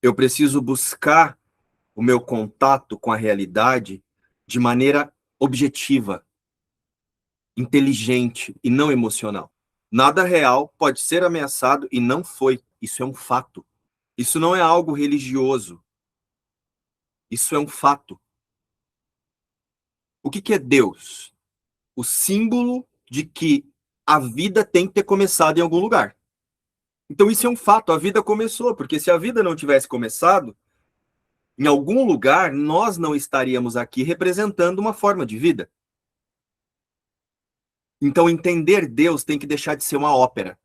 Eu preciso buscar o meu contato com a realidade de maneira objetiva, inteligente e não emocional. Nada real pode ser ameaçado e não foi. Isso é um fato. Isso não é algo religioso. Isso é um fato. O que é Deus? O símbolo de que a vida tem que ter começado em algum lugar. Então isso é um fato, a vida começou, porque se a vida não tivesse começado, em algum lugar nós não estaríamos aqui representando uma forma de vida. Então entender Deus tem que deixar de ser uma ópera,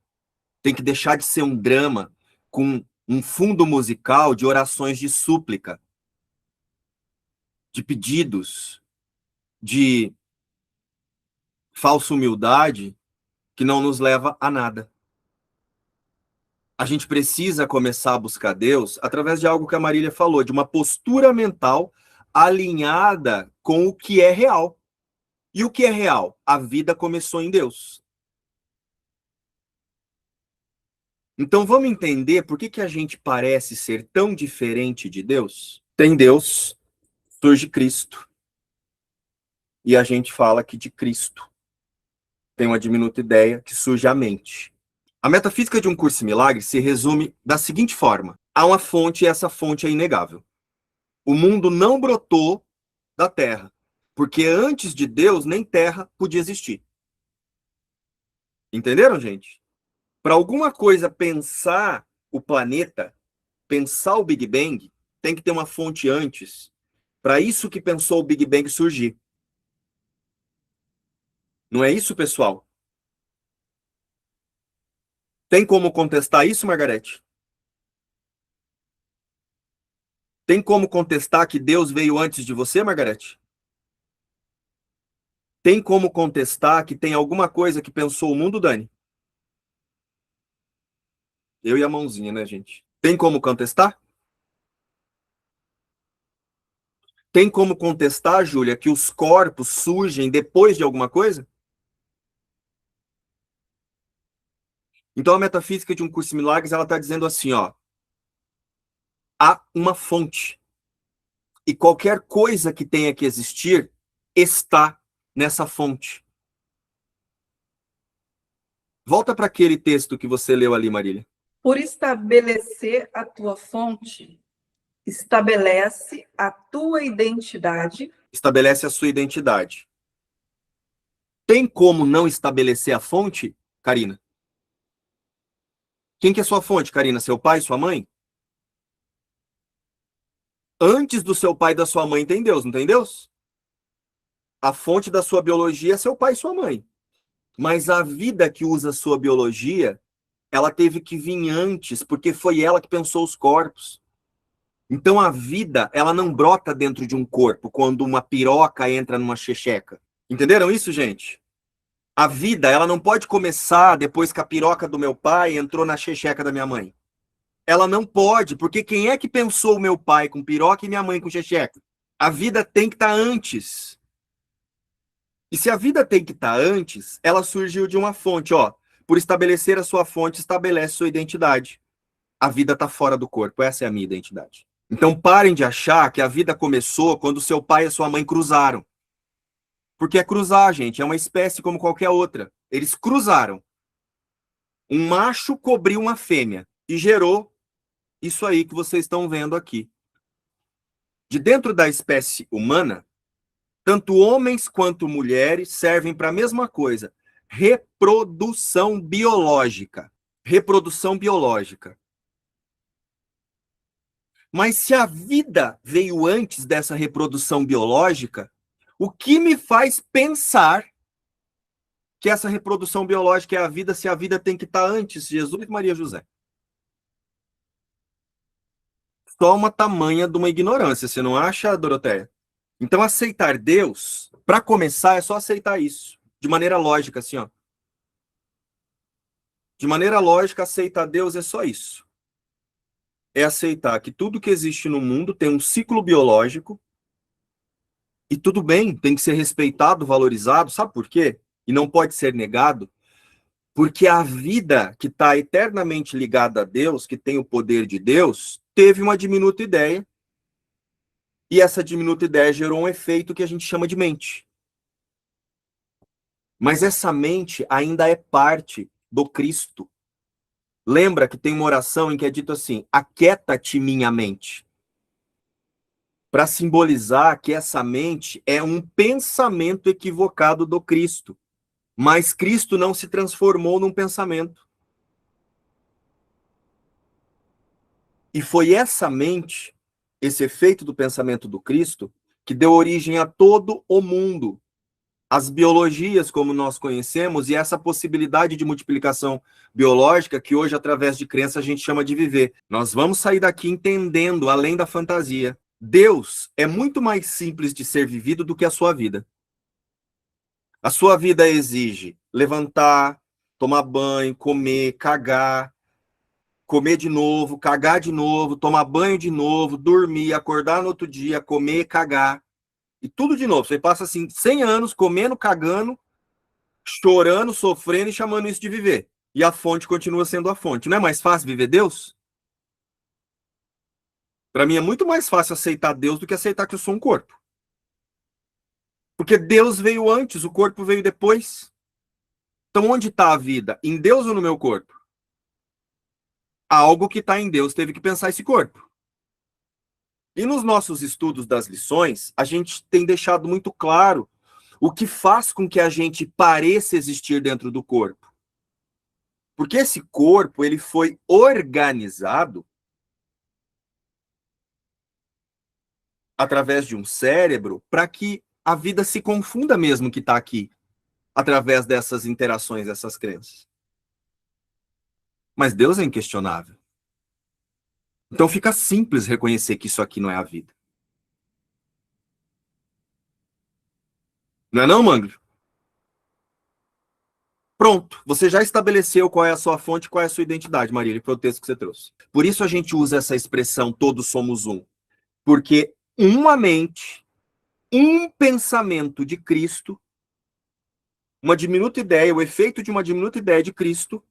tem que deixar de ser um drama com um fundo musical de orações de súplica, de pedidos, de falsa humildade que não nos leva a nada. A gente precisa começar a buscar Deus através de algo que a Marília falou, de uma postura mental alinhada com o que é real. E o que é real? A vida começou em Deus. Então vamos entender por que a gente parece ser tão diferente de Deus? Tem Deus, surge Cristo. E a gente fala que de Cristo tem uma diminuta ideia que surge a mente. A metafísica de um curso em milagres se resume da seguinte forma: há uma fonte e essa fonte é inegável. O mundo não brotou da Terra, porque antes de Deus nem Terra podia existir. Entenderam, gente? Para alguma coisa pensar o planeta, pensar o Big Bang, tem que ter uma fonte antes. Para isso que pensou o Big Bang surgir. Não é isso, pessoal? Tem como contestar isso, Margarete? Tem como contestar que Deus veio antes de você, Margarete? Tem como contestar que tem alguma coisa que pensou o mundo, Dani? Eu e a mãozinha, né, gente? Tem como contestar? Tem como contestar, Júlia, que os corpos surgem depois de alguma coisa? Então a metafísica de um curso de milagres, ela está dizendo assim, ó, há uma fonte. E qualquer coisa que tenha que existir está nessa fonte. Volta para aquele texto que você leu ali, Marília. Por estabelecer a tua fonte, estabelece a tua identidade. Estabelece a sua identidade. Tem como não estabelecer a fonte, Karina? Quem que é sua fonte, Karina? Seu pai, sua mãe? Antes do seu pai e da sua mãe tem Deus, não tem Deus? A fonte da sua biologia é seu pai e sua mãe. Mas a vida que usa a sua biologia, ela teve que vir antes, porque foi ela que pensou os corpos. Então a vida, ela não brota dentro de um corpo, quando uma piroca entra numa xexeca. Entenderam isso, gente? A vida, ela não pode começar depois que a piroca do meu pai entrou na xexeca da minha mãe. Ela não pode, porque quem é que pensou o meu pai com piroca e minha mãe com xexeca? A vida tem que estar antes. E se a vida tem que estar antes, ela surgiu de uma fonte, ó. Por estabelecer a sua fonte, estabelece sua identidade. A vida está fora do corpo, essa é a minha identidade. Então parem de achar que a vida começou quando seu pai e sua mãe cruzaram. Porque é cruzar, gente, é uma espécie como qualquer outra. Eles cruzaram. Um macho cobriu uma fêmea e gerou isso aí que vocês estão vendo aqui. De dentro da espécie humana, tanto homens quanto mulheres servem para a mesma coisa: reprodução biológica. Reprodução biológica. Mas se a vida veio antes dessa reprodução biológica, o que me faz pensar que essa reprodução biológica é a vida, se a vida tem que estar antes de Jesus e Maria José? Só uma tamanha de uma ignorância, você não acha, Doroteia? Então aceitar Deus, para começar, é só aceitar isso, de maneira lógica, assim, ó. De maneira lógica, aceitar Deus é só isso. É aceitar que tudo que existe no mundo tem um ciclo biológico e tudo bem, tem que ser respeitado, valorizado. Sabe por quê? E não pode ser negado, porque a vida que está eternamente ligada a Deus, que tem o poder de Deus, teve uma diminuta ideia, e essa diminuta ideia gerou um efeito que a gente chama de mente. Mas essa mente ainda é parte do Cristo. Lembra que tem uma oração em que é dito assim: aquieta-te minha mente. Para simbolizar que essa mente é um pensamento equivocado do Cristo. Mas Cristo não se transformou num pensamento. E foi essa mente, esse efeito do pensamento do Cristo, que deu origem a todo o mundo. As biologias como nós conhecemos e essa possibilidade de multiplicação biológica que hoje, através de crença, a gente chama de viver. Nós vamos sair daqui entendendo, além da fantasia. Deus é muito mais simples de ser vivido do que a sua vida. A sua vida exige levantar, tomar banho, comer, cagar, comer de novo, cagar de novo, tomar banho de novo, dormir, acordar no outro dia, comer, cagar. E tudo de novo. Você passa assim 100 anos comendo, cagando, chorando, sofrendo e chamando isso de viver. E a fonte continua sendo a fonte. Não é mais fácil viver Deus? Para mim é muito mais fácil aceitar Deus do que aceitar que eu sou um corpo. Porque Deus veio antes, o corpo veio depois. Então onde está a vida? Em Deus ou no meu corpo? Algo que está em Deus teve que pensar esse corpo. E nos nossos estudos das lições, a gente tem deixado muito claro o que faz com que a gente pareça existir dentro do corpo. Porque esse corpo, ele foi organizado através de um cérebro para que a vida se confunda mesmo que está aqui, através dessas interações, dessas crenças. Mas Deus é inquestionável. Então fica simples reconhecer que isso aqui não é a vida. Não é não, Mangro? Pronto, você já estabeleceu qual é a sua fonte, qual é a sua identidade, Marília, que foi o texto que você trouxe. Por isso a gente usa essa expressão todos somos um. Porque uma mente, um pensamento de Cristo, uma diminuta ideia, o efeito de uma diminuta ideia de Cristo,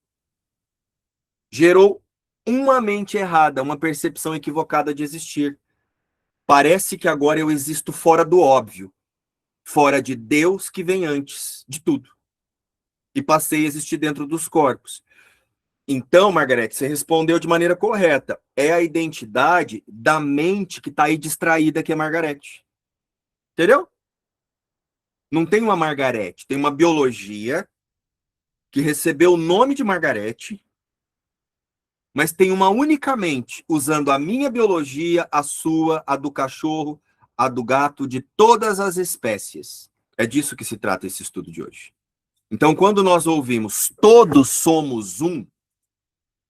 gerou uma mente errada, uma percepção equivocada de existir. Parece que agora eu existo fora do óbvio, fora de Deus que vem antes de tudo. E passei a existir dentro dos corpos. Então, Margarete, você respondeu de maneira correta. É a identidade da mente que está aí distraída, que é Margarete. Entendeu? Não tem uma Margarete, tem uma biologia que recebeu o nome de Margarete, mas tem uma única mente, usando a minha biologia, a sua, a do cachorro, a do gato, de todas as espécies. É disso que se trata esse estudo de hoje. Então, quando nós ouvimos todos somos um,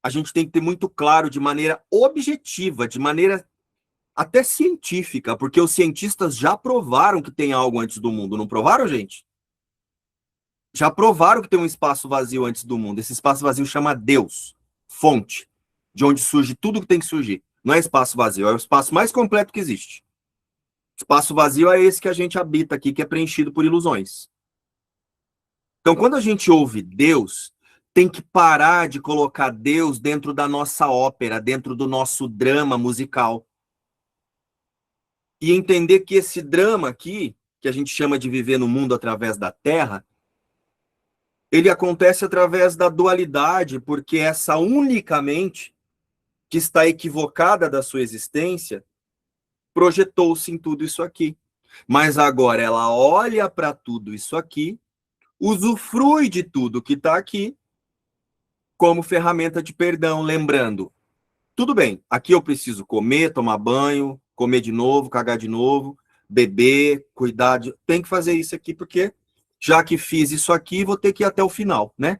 a gente tem que ter muito claro de maneira objetiva, de maneira até científica, porque os cientistas já provaram que tem algo antes do mundo, não provaram, gente? Já provaram que tem um espaço vazio antes do mundo. Esse espaço vazio chama Deus, fonte, de onde surge tudo que tem que surgir. Não é espaço vazio, é o espaço mais completo que existe. Espaço vazio é esse que a gente habita aqui, que é preenchido por ilusões. Então, quando a gente ouve Deus, tem que parar de colocar Deus dentro da nossa ópera, dentro do nosso drama musical. E entender que esse drama aqui, que a gente chama de viver no mundo através da Terra, ele acontece através da dualidade, porque essa única mente que está equivocada da sua existência projetou-se em tudo isso aqui. Mas agora ela olha para tudo isso aqui, usufrui de tudo que está aqui como ferramenta de perdão, lembrando, tudo bem, aqui eu preciso comer, tomar banho, comer de novo, cagar de novo, beber, cuidar de... Tem que fazer isso aqui porque já que fiz isso aqui, vou ter que ir até o final, né?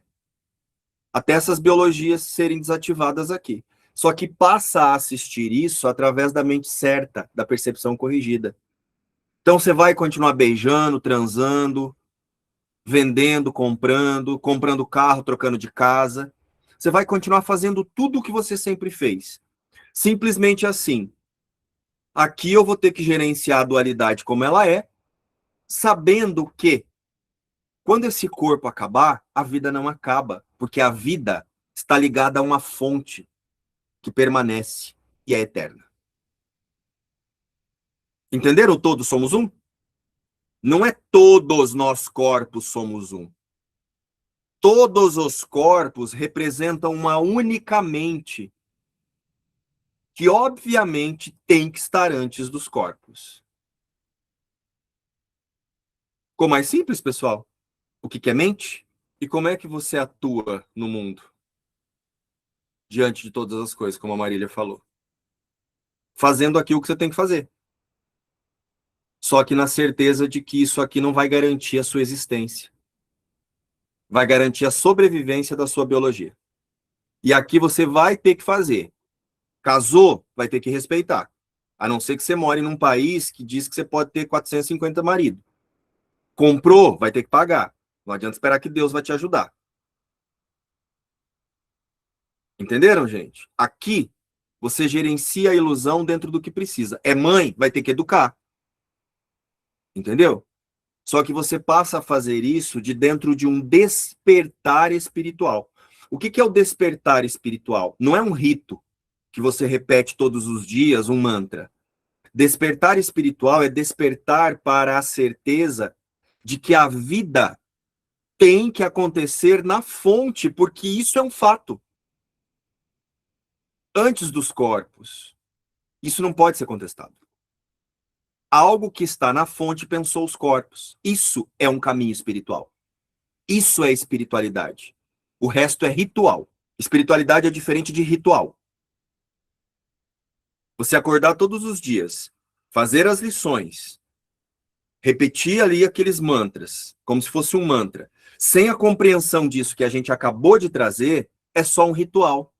Até essas biologias serem desativadas aqui. Só que passa a assistir isso através da mente certa, da percepção corrigida. Então você vai continuar beijando, transando, vendendo, comprando carro, trocando de casa. Você vai continuar fazendo tudo o que você sempre fez. Simplesmente assim. Aqui eu vou ter que gerenciar a dualidade como ela é, sabendo que quando esse corpo acabar, a vida não acaba, porque a vida está ligada a uma fonte que permanece. e é eterna. Entenderam? Todos somos um? Não é todos nós corpos somos um. Todos os corpos representam uma única mente, que obviamente tem que estar antes dos corpos. Ficou mais simples, pessoal? O que é mente? E como é que você atua no mundo? Diante de todas as coisas, como a Marília falou. Fazendo aquilo que você tem que fazer. Só que na certeza de que isso aqui não vai garantir a sua existência. Vai garantir a sobrevivência da sua biologia. E aqui você vai ter que fazer. Casou, vai ter que respeitar. A não ser que você more num país que diz que você pode ter 450 maridos. Comprou, vai ter que pagar. Não adianta esperar que Deus vai te ajudar. Entenderam, gente? Aqui, você gerencia a ilusão dentro do que precisa. É mãe, vai ter que educar. Entendeu? Só que você passa a fazer isso de dentro de um despertar espiritual. O que é o despertar espiritual? Não é um rito que você repete todos os dias, um mantra. Despertar espiritual é despertar para a certeza de que a vida tem que acontecer na fonte, porque isso é um fato. Antes dos corpos. Isso não pode ser contestado. Algo que está na fonte pensou os corpos. Isso é um caminho espiritual. Isso é espiritualidade. O resto é ritual. Espiritualidade é diferente de ritual. Você acordar todos os dias, fazer as lições, repetir ali aqueles mantras, como se fosse um mantra, sem a compreensão disso que a gente acabou de trazer, é só um ritual.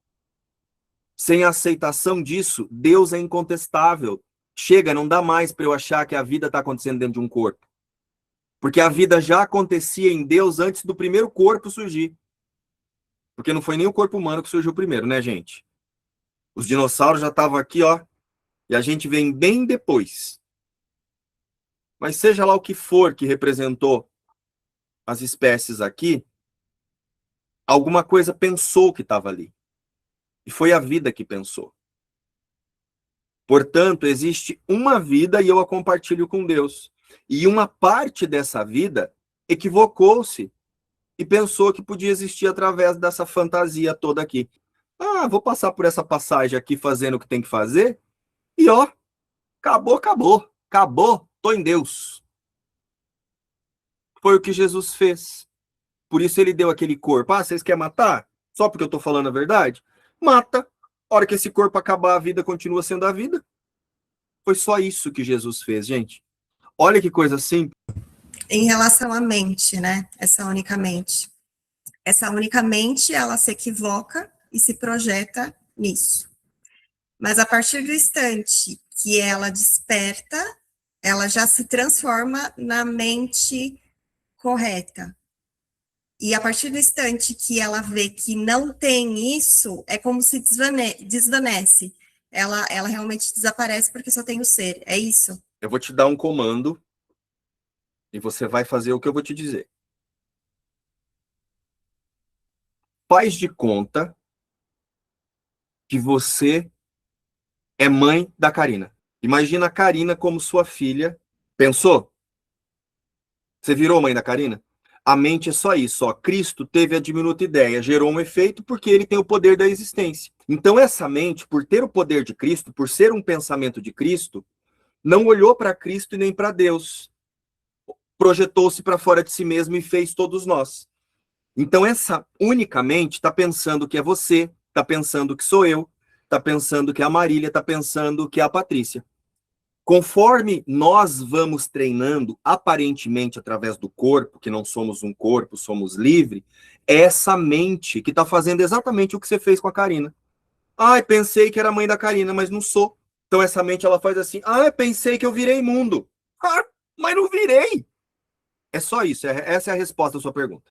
Sem a aceitação disso, Deus é incontestável. Chega, não dá mais para eu achar que a vida está acontecendo dentro de um corpo. Porque a vida já acontecia em Deus antes do primeiro corpo surgir. Porque não foi nem o corpo humano que surgiu primeiro, né, gente? Os dinossauros já estavam aqui, ó, e a gente vem bem depois. Mas seja lá o que for que representou as espécies aqui, alguma coisa pensou que estava ali. E foi a vida que pensou. Portanto, existe uma vida e eu a compartilho com Deus. E uma parte dessa vida equivocou-se e pensou que podia existir através dessa fantasia toda aqui. Ah, vou passar por essa passagem aqui fazendo o que tem que fazer e ó, acabou, acabou, acabou, tô em Deus. Foi o que Jesus fez. Por isso ele deu aquele corpo. Ah, vocês querem matar? Só porque eu tô falando a verdade? Mata. A hora que esse corpo acabar, a vida continua sendo a vida. Foi só isso que Jesus fez, gente. Olha que coisa simples. Em relação à mente, né? Essa única mente. Essa única mente, ela se equivoca e se projeta nisso. Mas a partir do instante que ela desperta, ela já se transforma na mente correta. E a partir do instante que ela vê que não tem isso, é como se desvanece. Ela realmente desaparece porque só tem o ser. É isso? Eu vou te dar um comando e você vai fazer o que eu vou te dizer. Faz de conta que você é mãe da Karina. Imagina a Karina como sua filha. Pensou? Você virou mãe da Karina? A mente é só isso, ó. Cristo teve a diminuta ideia, gerou um efeito porque ele tem o poder da existência. Então essa mente, por ter o poder de Cristo, por ser um pensamento de Cristo, não olhou para Cristo e nem para Deus. Projetou-se para fora de si mesmo e fez todos nós. Então essa única mente está pensando que é você, está pensando que sou eu, está pensando que é a Marília, está pensando que é a Patrícia. Conforme nós vamos treinando, aparentemente através do corpo, que não somos um corpo, somos livre, é essa mente que está fazendo exatamente o que você fez com a Karina. Ah, pensei que era mãe da Karina, mas não sou. Então essa mente ela faz assim, ah, pensei que eu virei imundo. Ah, mas não virei. É só isso, essa é a resposta à sua pergunta.